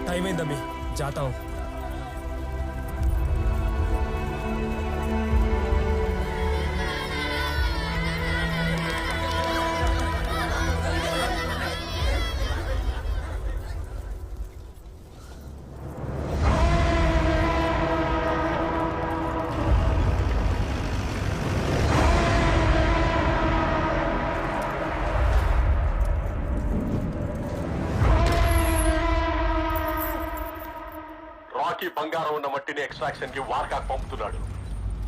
Time है अभी जाता हूँ। బంగారం ఉన్న మట్టిని ఎక్స్ట్రాక్షన్ కి వార్కాకు పంపుతున్నాడు.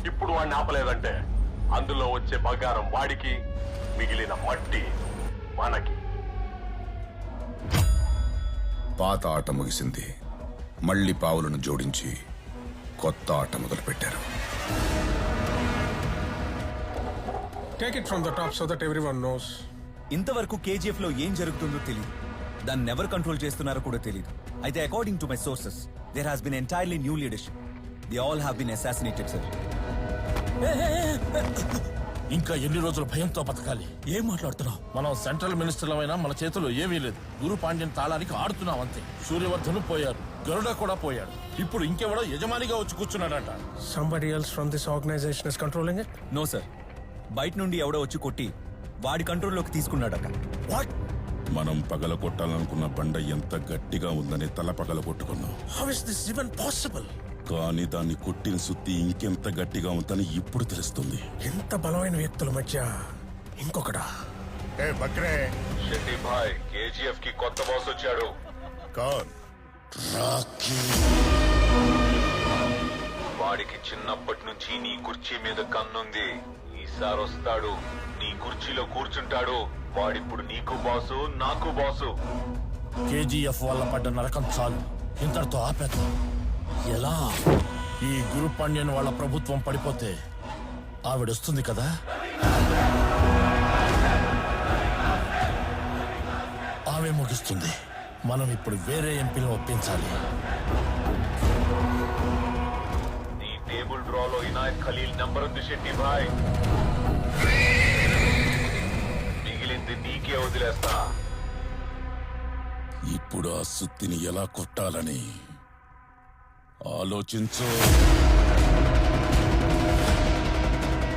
ఇప్పుడు వాడిని ఆపలేదంటే అందులో వచ్చే బంగారం వాడికి, మిగిలిన మట్టి మనకి. పాత ఆట ముగిసింది. మళ్ళీ పావులను జోడించి కొత్త ఆట మొదలు పెట్టారు. Take it from the top so that everyone knows. ఇంతవరకు కేజీఎఫ్ లో ఏం జరుగుతుందో తెలియదు. దాన్ని ఎవరు కంట్రోల్ చేస్తున్నారో కూడా తెలియదు. అయితే according to my sources there has been entirely new leadership. They all have been assassinated sir. ఇంకా ఎన్ని రోజులు భయంతో బతకాలి? ఏం మాట్లాడుతున్నావు? మనం సెంట్రల్ మినిస్టర్లమైనా మన చేతిలో ఏమీ లేదు. గురు పాండ్యన్ తాళానికి ఆడుతున్నాం అంతే. సూర్యవర్ధను పోయారు, గరుడ కూడా పోయాడు. ఇప్పుడు ఇంకెవడో యజమానిగా వచ్చి కూర్చున్నాడట. Somebody else from this organization is controlling it? No sir, బయట నుండి ఎవడో వచ్చి కొట్టి వాడి కంట్రోల్లోకి తీసుకున్నాడట. వాట్? మనం పగల కొట్టాలనుకున్న బండ ఎంత గట్టిగా ఉందని తల పగల కొట్టుకున్నాం. How is this even possible? కానీ దాన్ని కొట్టిన సుత్తి ఇంకెంత గట్టిగా ఉందని ఇప్పుడు తెలుస్తుంది. ఎంత బలమైన వ్యక్తుల మధ్య ఇంకొకడా? ఏ బక్రే, శెట్టి భాయ్, కేజీఎఫ్ కి కొత్త బాస్ వచ్చాడు. కౌన్? వాడికి చిన్నప్పటి నుంచి నీ కుర్చీ మీద కన్నుంది. ఈసారి వస్తాడు, నీ కుర్చీలో కూర్చుంటాడు. వాడిప్పుడు నీకు బాసు, నాకు బాసు. కేజీఎఫ్ వల్ల పడ్డ నరకం చాలు, ఇంతటితో ఆపేద్దాం. ఎలా? ఈ గురు పాండ్యన్ వాళ్ళ ప్రభుత్వం పడిపోతే ఆవిడొస్తుంది కదా, ఆమె ముగిస్తుంది. మనం ఇప్పుడు వేరే ఎంపీని ఒప్పించాలి. నీ టేబుల్ డ్రాలో ఇనాయత్ ఖలీల్ నంబర్ ఉంది శెట్టి భాయ్. మిగిలింది నీకే వదిలేస్తా. ఇప్పుడు ఆ సుత్తిని ఎలా కొట్టాలని ఆలోచించు.